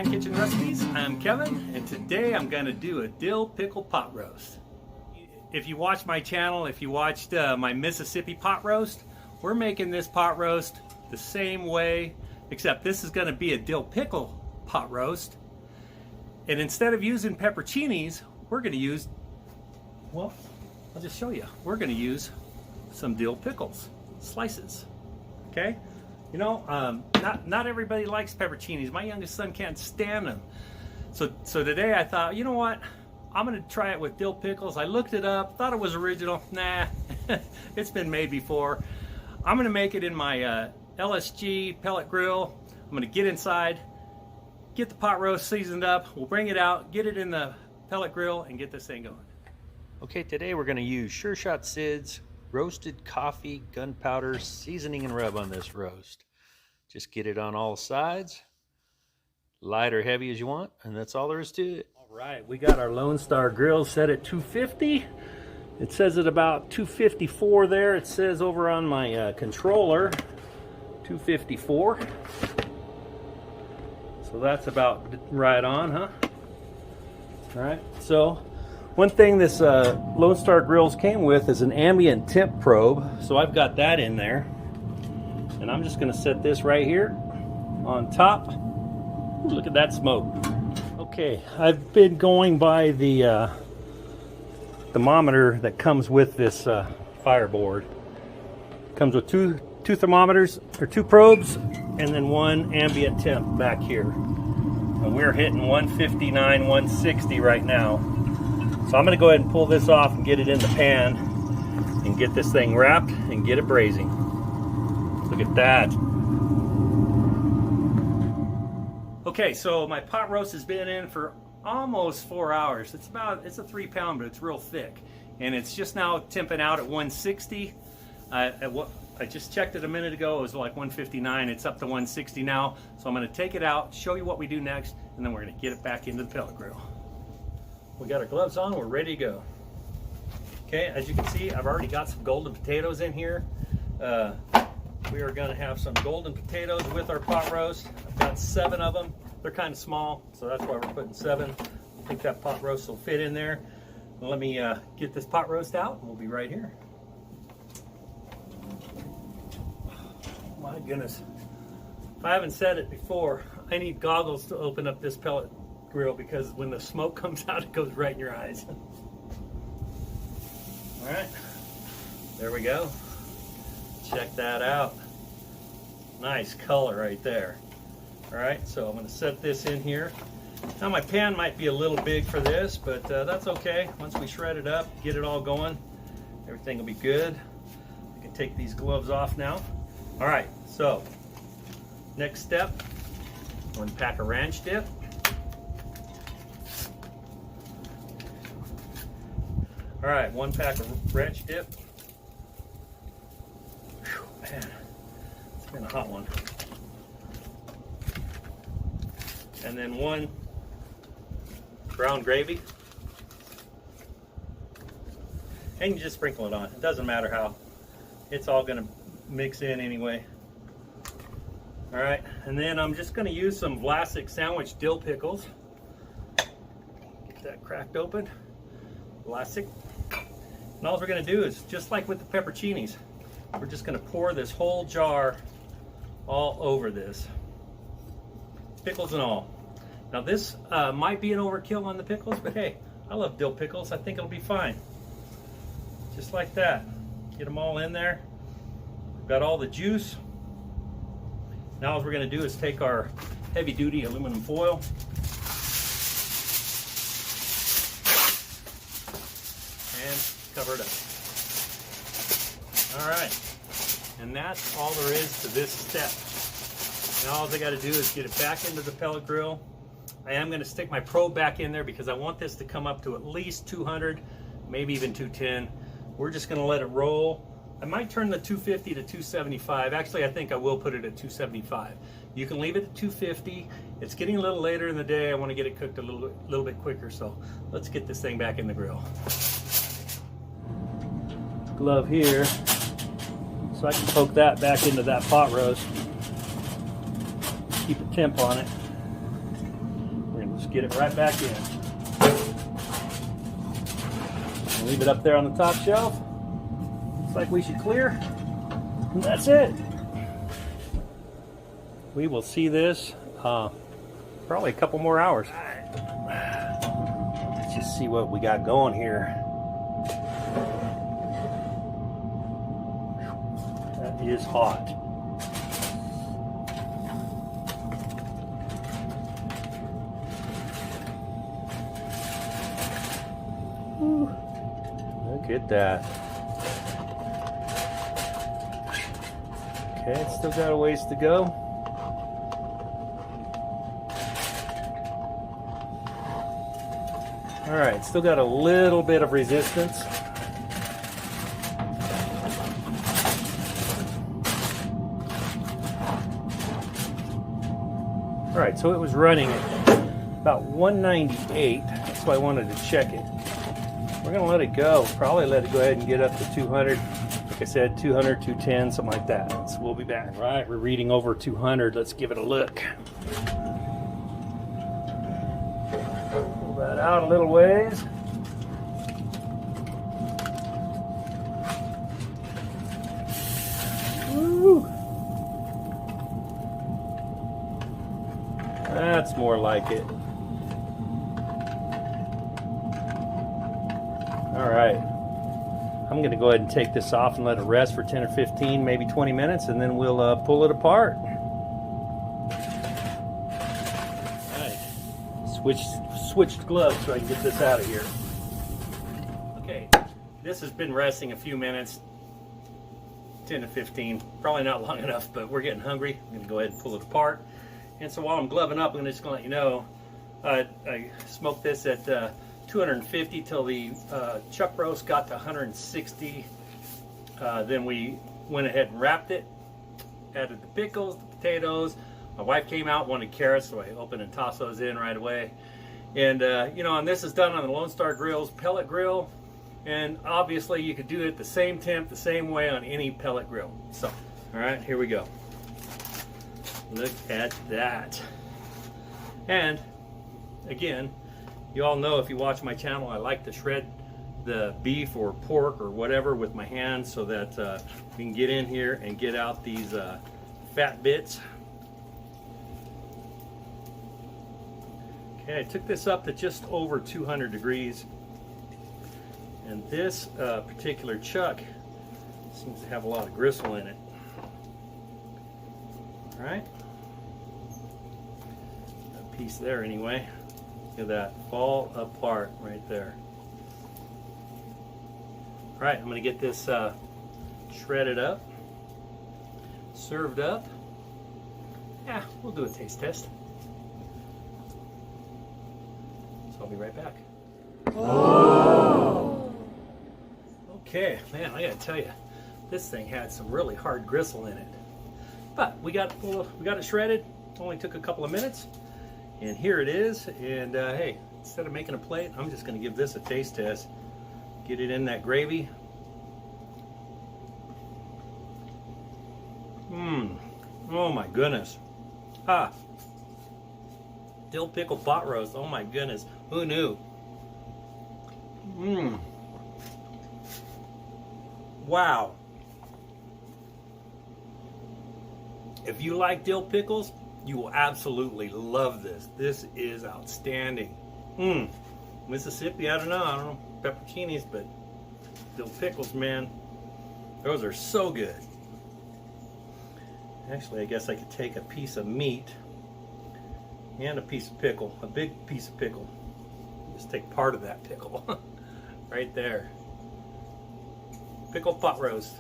Giant Kitchen Recipes. I'm Kevin, and today I'm going to do a dill pickle pot roast. If you watch my channel, if you watched my Mississippi pot roast, we're making this pot roast the same way, except this is going to be a dill pickle pot roast. And instead of using pepperoncinis, we're going to use, well, I'll just show you. We're going to use some dill pickles, slices, okay? You know, not everybody likes pepperoncinis. My youngest son can't stand them. So today I thought, you know what? I'm gonna try it with dill pickles. I looked it up, thought it was original. Nah, it's been made before. I'm gonna make it in my LSG pellet grill. I'm gonna get inside, get the pot roast seasoned up. We'll bring it out, get it in the pellet grill, and get this thing going. Okay, today we're gonna use Sure Shot Sid's roasted coffee, gunpowder, seasoning and rub on this roast. Just get it on all sides, light or heavy as you want, and that's all there is to it. All right, we got our Lone Star grill set at 250. It says at about 254 there. It says over on my controller, 254. So that's about right on, huh? All right, so one thing this Lone Star grills came with is an ambient temp probe. So I've got that in there. And I'm just gonna set this right here on top. Ooh, look at that smoke. Okay, I've been going by the thermometer that comes with this fireboard. Comes with two thermometers, or two probes, and then one ambient temp back here. And we're hitting 159, 160 right now. So I'm gonna go ahead and pull this off and get it in the pan and get this thing wrapped and get it braising. Look at that. Okay, so my pot roast has been in for almost 4 hours. It's a 3 pound, but it's real thick. And it's just now temping out at 160. I just checked it a minute ago, it was like 159. It's up to 160 now. So I'm gonna take it out, show you what we do next, and then we're gonna get it back into the pellet grill. We got our gloves on, we're ready to go. Okay, as you can see, I've already got some golden potatoes in here. We are going to have some golden potatoes with our pot roast. I've got 7 of them. They're kind of small, so that's why we're putting 7. I think that pot roast will fit in there. Let me get this pot roast out, and we'll be right here. My goodness. If I haven't said it before, I need goggles to open up this pellet grill because when the smoke comes out, it goes right in your eyes. All right, there we go. Check that out. Nice color right there. All right, so I'm going to set this in here. Now my pan might be a little big for this, but that's okay. Once we shred it up, get it all going, everything will be good. I can take these gloves off now. All right, so next step, 1 pack of ranch dip. All right, 1 pack of ranch dip. Man, it's been a hot one. And then 1 brown gravy. And you just sprinkle it on. It doesn't matter how. It's all gonna mix in anyway. All right, and then I'm just gonna use some Vlasic sandwich dill pickles. Get that cracked open. Vlasic. And all we're gonna do is, just like with the pepperoncinis, we're just going to pour this whole jar all over this, pickles and all. Now this might be an overkill on the pickles, but hey, I love dill pickles. I think it'll be fine. Just like that. Get them all in there. We've got all the juice. Now what we're going to do is take our heavy duty aluminum foil and cover it up. All right, and that's all there is to this step. Now all I got to do is get it back into the pellet grill. I am going to stick my probe back in there because I want this to come up to at least 200, maybe even 210. We're just going to let it roll. I might turn the 250 to 275. Actually, I think I will put it at 275. You can leave it at 250. It's getting a little later in the day. I want to get it cooked a little bit quicker, so let's get this thing back in the grill. Glove here. So I can poke that back into that pot roast. Keep a temp on it. get it right back in. Leave it up there on the top shelf. Looks like we should clear. And that's it. We will see this probably a couple more hours. Let's just see what we got going here. That is hot. Whew. Look at that. Okay, it's still got a ways to go. All right, still got a little bit of resistance. All right, so it was running at about 198. That's why I wanted to check it. We're gonna let it go. Probably let it go ahead and get up to 200. Like I said, 200, 210, something like that. So we'll be back. All right, we're reading over 200. Let's give it a look. Pull that out a little ways. Woo! That's more like it. All right, I'm going to go ahead and take this off and let it rest for 10 or 15, maybe 20 minutes, and then we'll pull it apart. All right, switched gloves so I can get this out of here. Okay, this has been resting a few minutes, 10 to 15, probably not long enough, but we're getting hungry. I'm going to go ahead and pull it apart. And so while I'm gloving up, I'm just going to let you know, I smoked this at 250 till the chuck roast got to 160. Then we went ahead and wrapped it, added the pickles, the potatoes. My wife came out, wanted carrots, so I opened and tossed those in right away. And you know, and this is done on the Lone Star Grillz pellet grill. And obviously you could do it the same temp, the same way on any pellet grill. So, all right, here we go. Look at that. And again, you all know if you watch my channel, I like to shred the beef or pork or whatever with my hands so that we can get in here and get out these fat bits. Okay, I took this up to just over 200 degrees. And this particular chuck seems to have a lot of gristle in it. All right. A piece there anyway. Look at that, fall apart right there. All right, I'm gonna get this shredded up, served up. Yeah, we'll do a taste test. So I'll be right back. Oh. Okay, man, I gotta tell you, this thing had some really hard gristle in it. But we got it shredded, only took a couple of minutes. And here it is, and hey, instead of making a plate, I'm just going to give this a taste test. Get it in that gravy. Oh my goodness. Ah. Dill pickle pot roast, oh my goodness. Who knew? Wow. If you like dill pickles, you will absolutely love this. This is outstanding. Mississippi, I don't know pepperoncinis, but dill pickles, man, those are so good. Actually, I guess I could take a piece of meat and a piece of pickle, a big piece of pickle. Just take part of that pickle right there. Pickle pot roast.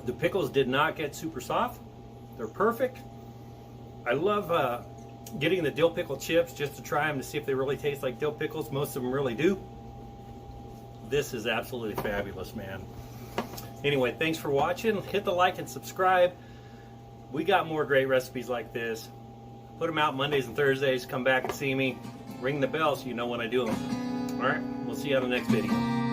The pickles did not get super soft. They're perfect. I love getting the dill pickle chips just to try them to see if they really taste like dill pickles. Most of them really do. This is absolutely fabulous, man. Anyway, thanks for watching. Hit the like and subscribe. We got more great recipes like this. Put them out Mondays and Thursdays. Come back and see me. ring the bell so you know when I do them. Alright, we'll see you on the next video.